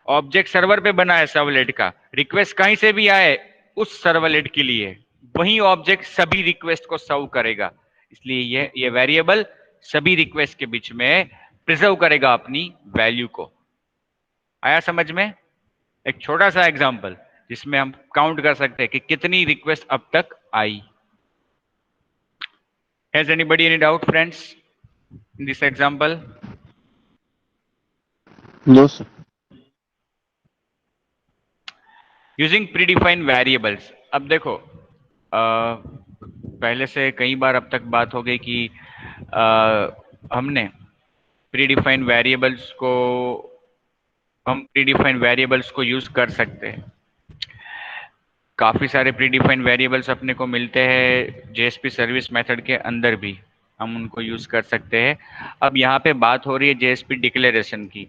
A: ऑब्जेक्ट सर्वर पे बना है सर्वलेट का, रिक्वेस्ट कहीं से भी आए उस सर्वलेट के लिए वही ऑब्जेक्ट सभी रिक्वेस्ट को सर्व करेगा। इसलिए ये वेरिएबल सभी रिक्वेस्ट के बीच में प्रिजर्व करेगा अपनी वैल्यू को। आया समझ में? एक छोटा सा एग्जांपल जिसमें हम काउंट कर सकते हैं कि कितनी रिक्वेस्ट अब तक आई। Has anybody any doubt friends in this example?
B: No sir.
A: Using predefined variables. अब देखो पहले से कई बार अब तक बात हो गई कि हमने प्रीडिफाइंड वेरिएबल्स को यूज कर सकते हैं। काफी सारे प्रीडिफाइंड वेरिएबल्स अपने को मिलते हैं जेएसपी सर्विस मेथड के अंदर भी, हम उनको यूज कर सकते हैं। अब यहाँ पे बात हो रही है जेएसपी डिक्लेरेशन की।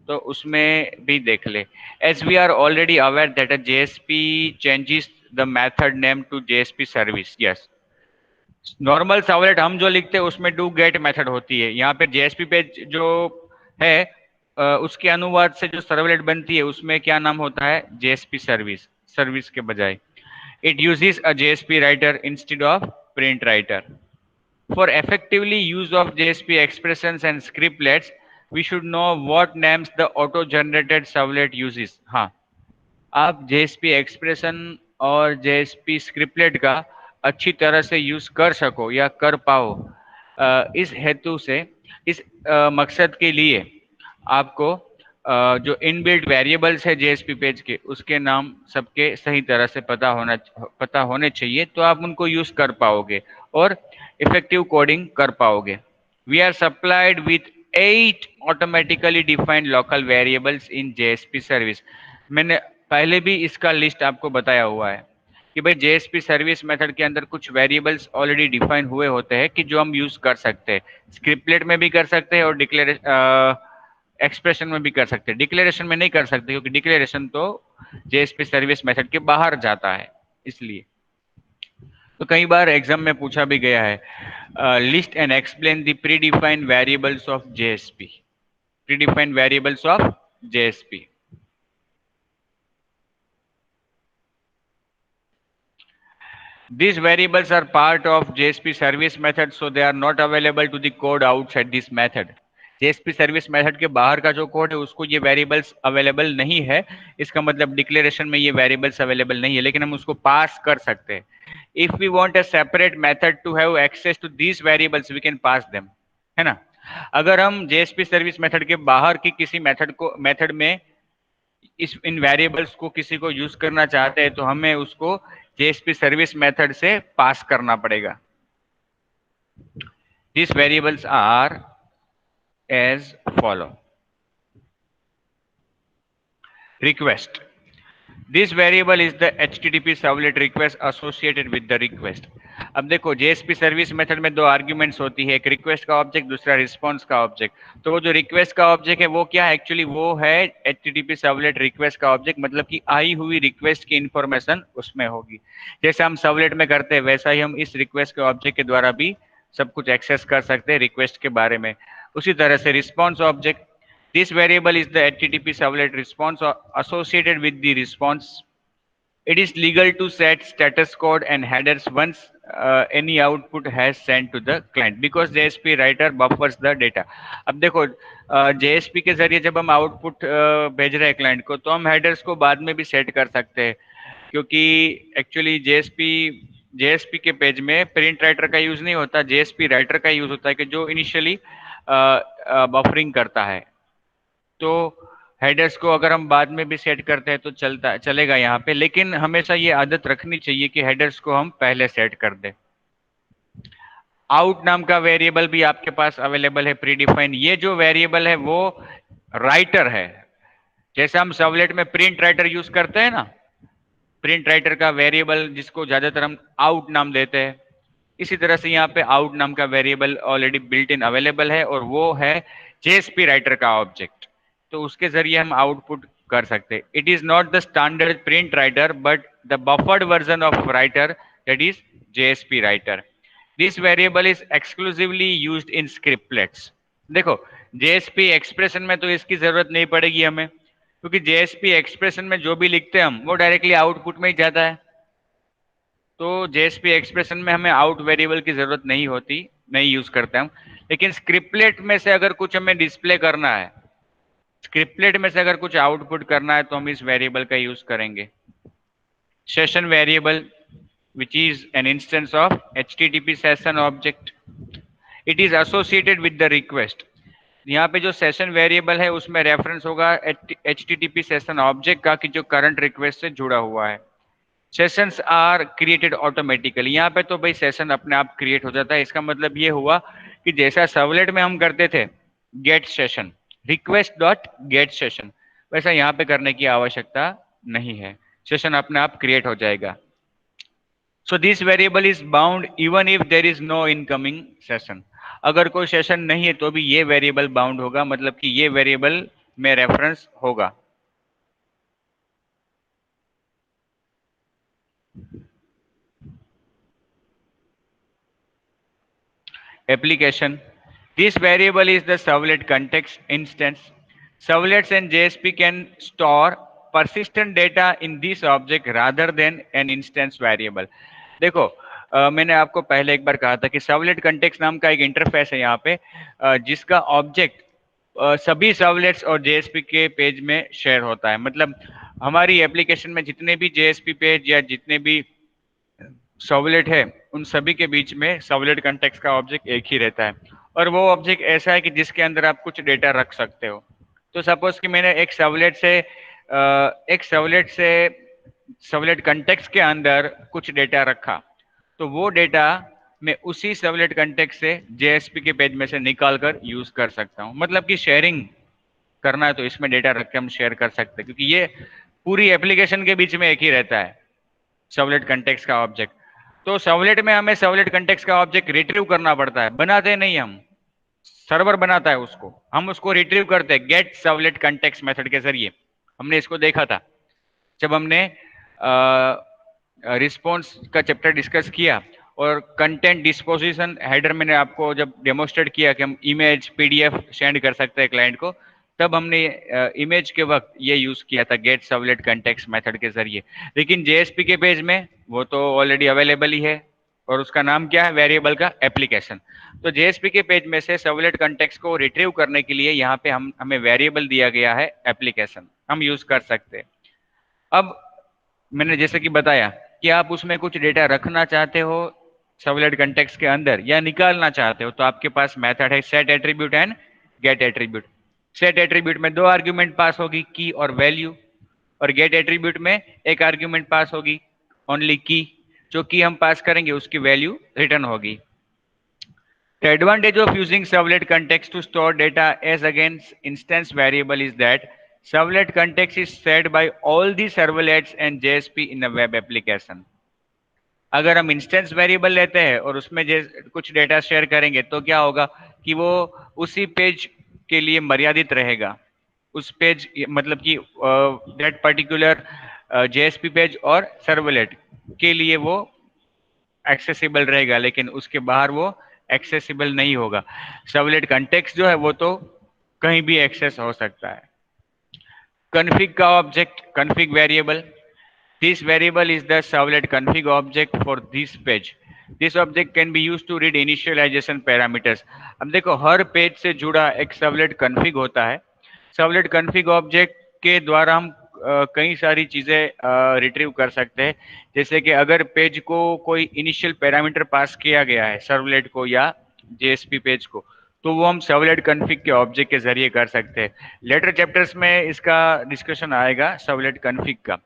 A: तो उसमें भी देख ले। As we are already aware that a JSP changes the method name to JSP service. Yes, normal servlet हम जो लिखते हैं उसमें डू गेट मेथड होती है। यहाँ पे जेएसपी पेज जो है उसके अनुवाद से जो सर्वलेट बनती है उसमें क्या नाम होता है, जेएसपी सर्विस, सर्विस के बजाय। It uses a JSP writer instead of print writer. For effectively use of JSP expressions and scriptlets, we should know what names the auto-generated servlet uses. हाँ, आप JSP एक्सप्रेशन और JSP scriptlet का अच्छी तरह से use कर सको या कर पाओ, इस हेतु से, इस मकसद के लिए आपको जो इनबिल्ट वेरिएबल्स है JSP पेज के, उसके नाम सबके सही तरह से पता होने चाहिए, तो आप उनको यूज कर पाओगे और इफेक्टिव कोडिंग कर पाओगे। We are supplied with 8 automatically defined local variables in JSP service. मैंने पहले भी इसका लिस्ट आपको बताया हुआ है कि भाई JSP सर्विस मेथड के अंदर कुछ वेरिएबल्स ऑलरेडी डिफाइन हुए होते हैं कि जो हम यूज कर सकते हैं, स्क्रिप्टलेट में भी कर सकते हैं और एक्सप्रेशन में भी कर सकते हैं। डिक्लेरेशन में नहीं कर सकते क्योंकि डिक्लेरेशन तो JSP सर्विस मेथड के बाहर जाता है, इसलिए। तो कई बार एग्जाम में पूछा भी गया है, list and explain the pre defined variables of JSP। Pre defined variables of JSP। These variables are part of JSP service method, so they are not available to the code outside this method. JSP service method के बाहर का जो code है उसको ये variables available नहीं है। इसका मतलब डिक्लेरेशन में ये वेरिएबल्स अवेलेबल नहीं है, लेकिन हम उसको पास कर सकते हैं। If we want a separate method to have access to these variables, we can pass them, है ना। अगर हम JSP सर्विस मेथड के बाहर की किसी मेथड में इन वेरिएबल्स को किसी को यूज करना चाहते हैं तो हमें उसको JSP सर्विस मेथड से पास करना पड़ेगा। These variables are as follow. Request. This variable is the HTTP servlet request associated with the request. अब देखो JSP सर्विस मेथड में दो आर्ग्यूमेंट्स होती है, एक रिक्वेस्ट का ऑब्जेक्ट, दूसरा रिस्पॉन्स का ऑब्जेक्ट। तो वो जो रिक्वेस्ट का ऑब्जेक्ट है वो क्या है, एक्चुअली वो है HTTP सर्वलेट रिक्वेस्ट का ऑब्जेक्ट, मतलब कि आई हुई रिक्वेस्ट की इंफॉर्मेशन उसमें होगी। जैसे हम सर्वलेट में करते हैं वैसा ही हम इस रिक्वेस्ट के ऑब्जेक्ट के द्वारा भी सब कुछ एक्सेस कर सकते हैं रिक्वेस्ट के बारे में। उसी तरह से response object, this variable is the HTTP servlet response associated with the response. It is legal to set status code and headers once any output has sent to the client because JSP writer buffers the data. अब देखो JSP के जरिए जब हम output भेज रहे हैं client को, तो हम हेडर्स को बाद में भी सेट कर सकते हैं, क्योंकि एक्चुअली JSP के पेज में प्रिंट राइटर का यूज नहीं होता, JSP राइटर का यूज होता है कि जो इनिशियली बफरिंग करता है। तो हेडर्स को अगर हम बाद में भी सेट करते हैं तो चलेगा यहाँ पे, लेकिन हमेशा ये आदत रखनी चाहिए कि हेडर्स को हम पहले सेट कर दें। आउट नाम का वेरिएबल भी आपके पास अवेलेबल है प्री डिफाइंड। ये जो वेरिएबल है वो राइटर है। जैसे हम सर्वलेट में प्रिंट राइटर यूज करते हैं ना, प्रिंट राइटर का वेरिएबल जिसको ज्यादातर हम आउट नाम देते हैं, इसी तरह से यहाँ पे आउट नाम का variable already built in available है और वो है JSP राइटर का ऑब्जेक्ट। तो उसके जरिए हम आउटपुट कर सकते हैं। It is not the standard print writer but the buffered version of writer, that is JSP writer. This variable is exclusively used in scriptlets. देखो JSP एक्सप्रेशन में तो इसकी जरूरत नहीं पड़ेगी हमें, क्योंकि JSP एक्सप्रेशन में जो भी लिखते हैं हम वो डायरेक्टली आउटपुट में ही जाता है। तो JSP एक्सप्रेशन में हमें आउट वेरिएबल की जरूरत नहीं होती, नहीं यूज करते हम। लेकिन स्क्रिप्टलेट में से अगर कुछ हमें डिस्प्ले करना है, स्क्रिप्टलेट में से अगर कुछ आउटपुट करना है, तो हम इस वेरिएबल का यूज करेंगे। Session variable which is an instance of HTTP session object. It is associated with the request. यहाँ पे जो सेशन वेरिएबल है उसमें रेफरेंस होगा HTTP सेशन ऑब्जेक्ट का कि जो करंट रिक्वेस्ट से जुड़ा हुआ है। Sessions are created automatically. यहाँ पे तो भाई सेशन अपने आप क्रिएट हो जाता है। इसका मतलब ये हुआ कि जैसा सर्वलेट में हम करते थे get session, request dot get session, वैसा यहाँ पे करने की आवश्यकता नहीं है, सेशन अपने आप क्रिएट हो जाएगा। So this variable is bound even if there is no incoming session. अगर कोई सेशन नहीं है तो भी ये वेरिएबल बाउंड होगा, मतलब कि ये वेरिएबल में रेफरेंस होगा। Application. This variable is the servlet context instance. Servlets and JSP can store persistent data in this object rather than an instance variable. देखो मैंने आपको पहले एक बार कहा था कि सर्वलेट कंटेक्स्ट नाम का एक इंटरफेस है यहाँ पे जिसका ऑब्जेक्ट सभी सर्वलेट्स और जेएसपी के पेज में शेयर होता है। मतलब हमारी एप्लीकेशन में जितने भी जेएसपी पेज या जितने भी सर्वलेट है उन सभी के बीच में सर्वलेट कंटेक्स्ट का ऑब्जेक्ट एक ही रहता है और वो ऑब्जेक्ट ऐसा है कि जिसके अंदर आप कुछ डेटा रख सकते हो। तो सपोज कि मैंने एक सर्वलेट कंटेक्स्ट के अंदर कुछ डेटा रखा तो वो डेटा मैं उसी सर्वलेट कंटेक्स्ट से जेएसपी के पेज में से निकाल कर यूज कर सकता हूँ। मतलब कि शेयरिंग करना है तो इसमें डेटा रख के हम शेयर कर सकते हैं क्योंकि ये पूरी एप्लीकेशन के बीच में एक ही रहता है सर्वलेट कंटेक्स्ट का ऑब्जेक्ट। तो सर्वलेट में हमें सर्वलेट कंटेक्स्ट का ऑब्जेक्ट रिट्रीव करना पड़ता है, बनाते नहीं हम, सर्वर बनाता है उसको, हम उसको रिट्रीव करते हैं गेट सर्वलेट कंटेक्स्ट मेथड के जरिए। हमने इसको देखा था जब हमने रिस्पॉन्स का चैप्टर डिस्कस किया और कंटेंट डिस्पोजिशन हेडर मैंने आपको जब डेमोस्ट्रेट किया कि हम इमेज पीडीएफ सेंड कर सकते हैं क्लाइंट को, तब हमने इमेज के वक्त ये यूज किया था गेट सर्वलेट कंटेक्स्ट मेथड के जरिए। लेकिन जेएसपी के पेज में वो तो ऑलरेडी अवेलेबल ही है और उसका नाम क्या है वेरिएबल का एप्लीकेशन। तो जेएसपी के पेज में से सर्वलेट कंटेक्स्ट को रिट्रीव करने के लिए यहाँ पे हमें वेरिएबल दिया गया है एप्लीकेशन, हम यूज कर सकते हैं। अब मैंने जैसे कि बताया कि आप उसमें कुछ डेटा रखना चाहते हो सर्वलेट कंटेक्स्ट के अंदर या निकालना चाहते हो तो आपके पास मेथड है set attribute and get attribute. Set attribute में दो आर्ग्यूमेंट पास होगी की और वैल्यू, और गेट एट्रीब्यूट में एक आर्ग्यूमेंट पास होगी ओनली की। जो की हम पास करेंगे उसकी वैल्यू रिटर्न होगी। The advantage of using servlet context to store data as against instance variable is that servlet context is shared by all the servlets and JSP in a web application. अगर हम instance variable लेते हैं और उसमें कुछ data share करेंगे तो क्या होगा कि वो उसी पेज के लिए मर्यादित रहेगा। उस पेज मतलब कि दैट पर्टिकुलर जेएसपी पेज और सर्वलेट के लिए वो एक्सेसिबल रहेगा, लेकिन उसके बाहर वो एक्सेसिबल नहीं होगा। सर्वलेट कंटेक्स्ट जो है वो तो कहीं भी एक्सेस हो सकता है। config का object config variable, this variable is the servlet config object for this page. This object can be used to read initialization parameters. अब देखो हर पेज से जुड़ा एक सर्वलेट config होता है। सर्वलेट config ऑब्जेक्ट के द्वारा हम कई सारी चीजें रिट्रीव कर सकते हैं। जैसे कि अगर पेज को कोई इनिशियल पैरामीटर पास किया गया है सर्वलेट को या जेएसपी पेज को, तो वो हम सर्वलेट config के ऑब्जेक्ट के जरिए कर सकते हैं। लेटर चैप्टर्स में इसका डिस्कशन आएगा सर्वलेट config का।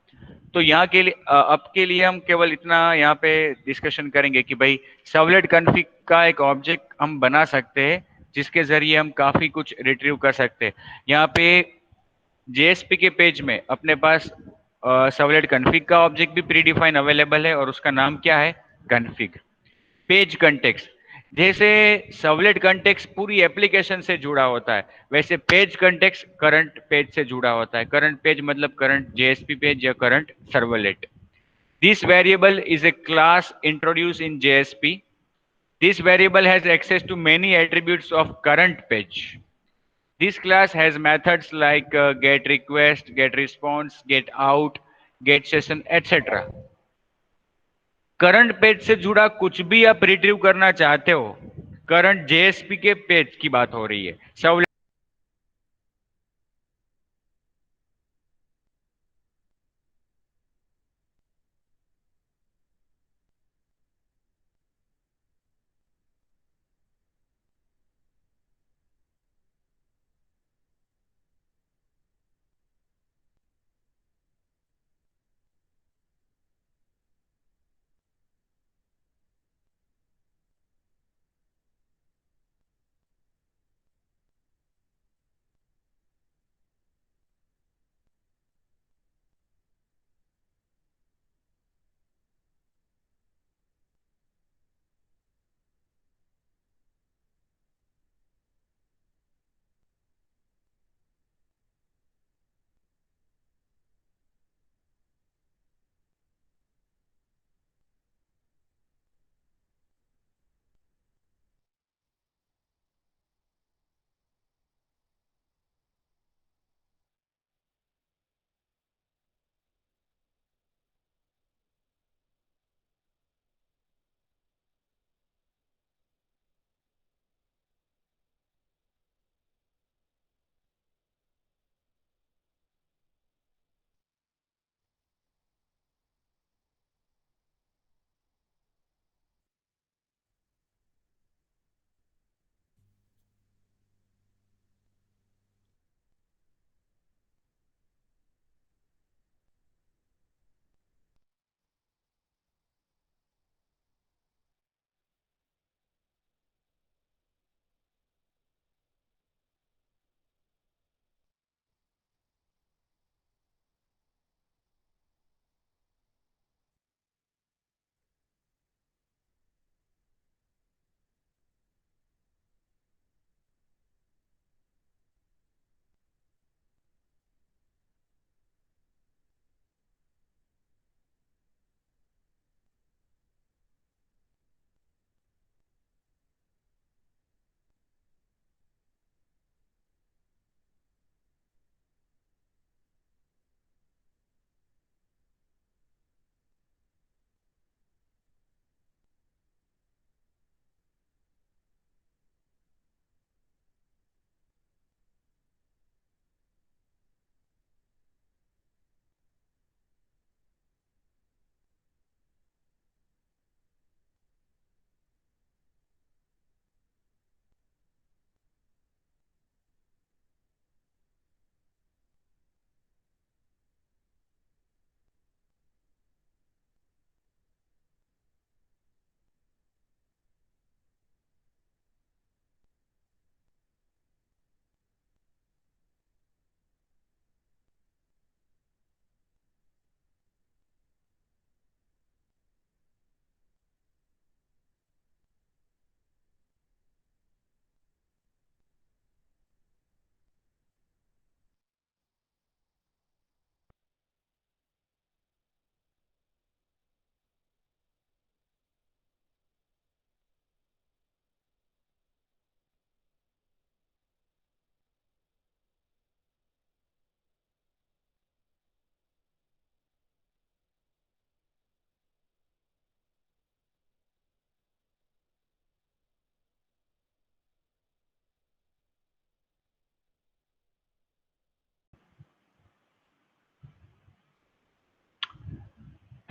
A: तो यहाँ के लिए अब के लिए हम केवल इतना यहाँ पे डिस्कशन करेंगे कि भाई सर्वलेट कॉन्फ़िग का एक ऑब्जेक्ट हम बना सकते हैं जिसके जरिए हम काफी कुछ रिट्रीव कर सकते हैं। यहाँ पे जेएसपी के पेज में अपने पास सर्वलेट कॉन्फ़िग का ऑब्जेक्ट भी प्री डिफाइन अवेलेबल है और उसका नाम क्या है कॉन्फ़िग। पेज कंटेक्स्ट, जैसे सर्वलेट कंटेक्स्ट पूरी एप्लीकेशन से जुड़ा होता है वैसे पेज कंटेक्स्ट करंट पेज से जुड़ा होता है। करंट पेज मतलब करंट जेएसपी पेज या current servlet. This variable is a class introduce in JSP. This variable has access to many attributes of current page. This class has methods like get request, get response, get out, get session etcetera. Current page से जुड़ा कुछ भी आप retrieve करना चाहते हो, current JSP के page की बात हो रही है। सब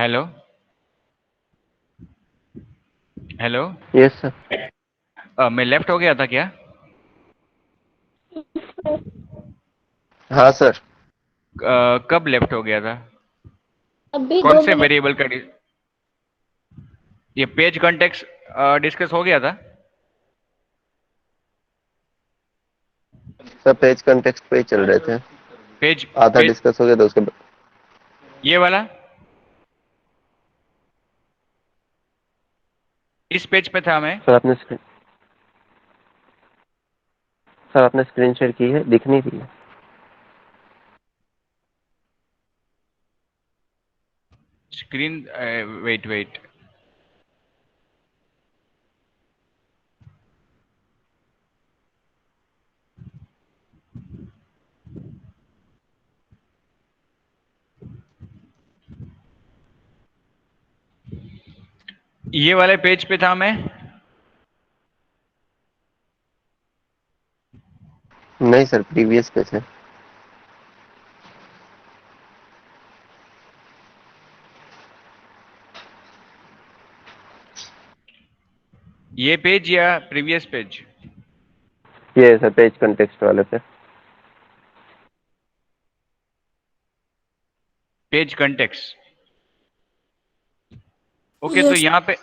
A: हेलो हेलो।
B: Yes sir.
A: मैं लेफ्ट हो गया था क्या?
B: हाँ सर।
A: कब लेफ्ट हो गया था?
C: अभी
A: कौन
C: दो
A: से
C: मिनट
A: वेरिएबल का ये पेज कॉन्टेक्स्ट डिस्कस हो गया था?
B: सर पेज कंटेक्स्ट पे ही चल रहे थे।
A: पेज
B: आधा
A: पेज
B: डिस्कस हो गया तो उसके बाद
A: ये वाला इस पेज पे था मैं।
B: सर आपने स्क्रीन शेयर की है, दिख नहीं रही है।
A: Screen wait wait. ये वाले पेज पे था मैं।
B: नहीं सर, प्रीवियस पे थे।
A: ये पेज या प्रीवियस पेज?
B: ये सर पेज कंटेक्स्ट वाले पे।
A: Page context. ओके, तो
C: यस
A: यहाँ पे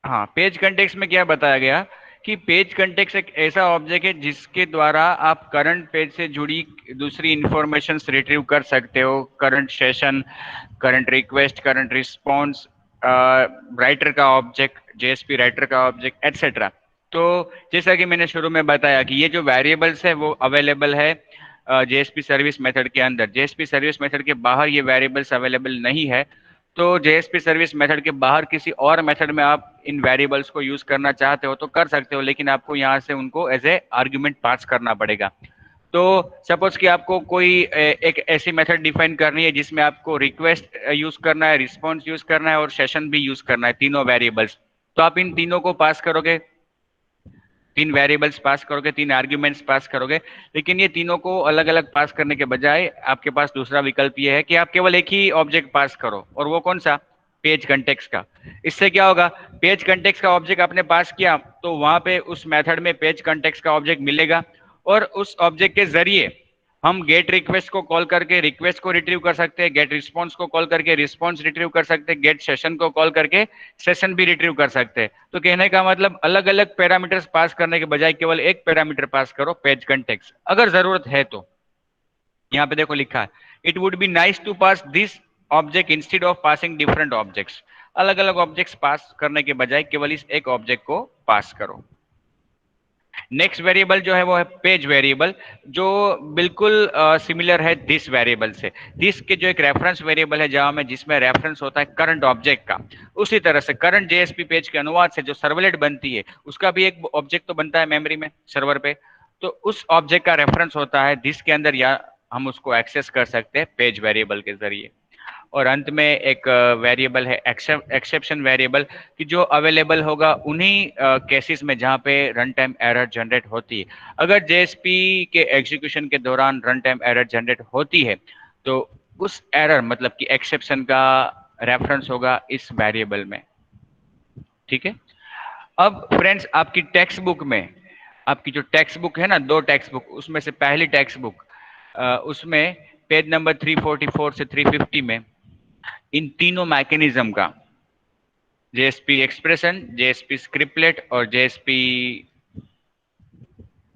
A: हाँ, पेज कंटेक्स्ट में क्या बताया गया कि पेज कंटेक्स्ट एक ऐसा ऑब्जेक्ट है जिसके द्वारा आप करंट पेज से जुड़ी दूसरी इंफॉर्मेशन रिट्रीव कर सकते हो। Current session, current request, current response, writer का ऑब्जेक्ट, जेएसपी राइटर का ऑब्जेक्ट, एटसेट्रा। तो जैसा कि मैंने शुरू में बताया कि ये जो वेरिएबल्स है वो अवेलेबल है जेएसपी सर्विस मेथड के अंदर। जेएसपी सर्विस मेथड के बाहर ये वेरिएबल्स अवेलेबल नहीं है। तो जेएसपी सर्विस मेथड के बाहर किसी और मेथड में आप इन वेरिएबल्स को यूज करना चाहते हो तो कर सकते हो, लेकिन आपको यहाँ से उनको एज ए आर्ग्यूमेंट पास करना पड़ेगा। तो सपोज कि आपको कोई एक ऐसी मेथड डिफाइन करनी है जिसमें आपको रिक्वेस्ट यूज करना है, रिस्पॉन्स यूज करना है और सेशन भी यूज करना है, तीनों वेरिएबल्स। तो आप इन तीनों को पास करोगे, तीन वेरिएबल्स पास करोगे, तीन आर्ग्यूमेंट्स पास करोगे। लेकिन ये तीनों को अलग अलग पास करने के बजाय आपके पास दूसरा विकल्प ये है कि आप केवल एक ही ऑब्जेक्ट पास करो, और वो कौन सा? पेज कंटेक्स्ट का। इससे क्या होगा, पेज कंटेक्स्ट का ऑब्जेक्ट आपने पास किया तो वहां पे उस मेथड में पेज कंटेक्स्ट का ऑब्जेक्ट मिलेगा, और उस ऑब्जेक्ट के जरिए हम गेट रिक्वेस्ट को कॉल करके रिक्वेस्ट को रिट्रीव कर सकते हैं, गेट रिस्पॉन्स को कॉल करके रिस्पॉन्स रिट्रीव कर सकते हैं, गेट सेशन को कॉल करके सेशन भी रिट्रीव कर सकते हैं। तो कहने का मतलब अलग अलग पैरामीटर्स पास करने के बजाय केवल एक पैरामीटर पास करो, पेज कंटेक्स्ट, अगर जरूरत है तो। यहाँ पे देखो लिखा है, it would be nice to pass this object instead of passing different objects. अलग अलग ऑब्जेक्ट्स पास करने के बजाय केवल इस एक ऑब्जेक्ट को पास करो। नेक्स्ट वेरिएबल जो है वो है पेज वेरिएबल, जो बिल्कुल सिमिलर है दिस वेरिएबल से। दिस के जो एक रेफरेंस वेरिएबल है जावा में, जिसमें रेफरेंस होता है करंट ऑब्जेक्ट का, उसी तरह से करंट जेएसपी पेज के अनुवाद से जो सर्वलेट बनती है उसका भी एक ऑब्जेक्ट तो बनता है मेमोरी में, सर्वर पे। तो उस ऑब्जेक्ट का रेफरेंस होता है दिस के अंदर, या हम उसको एक्सेस कर सकते हैं पेज वेरिएबल के जरिए। और अंत में एक वेरिएबल है एक्सेप्शन वेरिएबल, कि जो अवेलेबल होगा उन्हीं केसेस में जहां पे रन टाइम एरर जनरेट होती है। अगर जेएसपी के एग्जीक्यूशन के दौरान रन टाइम एरर जनरेट होती है तो उस एरर मतलब कि एक्सेप्शन का रेफरेंस होगा इस वेरिएबल में। ठीक है। अब फ्रेंड्स, आपकी टेक्स्ट बुक में, आपकी जो टेक्स्ट बुक है ना, दो टेक्स्ट बुक, उसमें से पहली टेक्स्ट बुक उसमें पेज नंबर 344 से 350 में इन तीनों मैकेनिज्म का, जेएसपी एक्सप्रेशन, जेएसपी स्क्रिप्टलेट और जेएसपी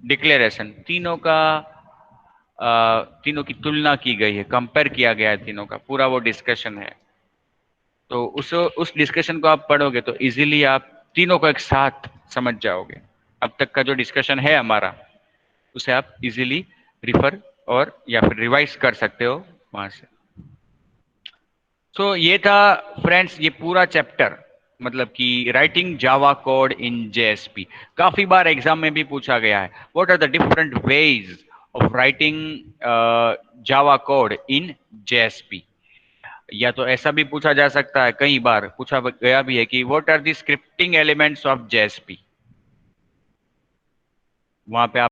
A: डिक्लेरेशन, तीनों का तीनों की तुलना की गई है, कंपेयर किया गया है, तीनों का पूरा वो डिस्कशन है। तो उस डिस्कशन को आप पढ़ोगे तो इजीली आप तीनों को एक साथ समझ जाओगे। अब तक का जो डिस्कशन है हमारा उसे आप इजीली रिफर और या फिर रिवाइज कर सकते हो वहां से। तो ये था फ्रेंड्स ये पूरा चैप्टर, मतलब कि writing Java code in JSP. काफी बार एग्जाम में भी पूछा गया है, what are the different ways of writing Java code in JSP. या तो ऐसा भी पूछा जा सकता है, कई बार पूछा गया भी है कि what are the scripting elements of JSP. वहां पे आप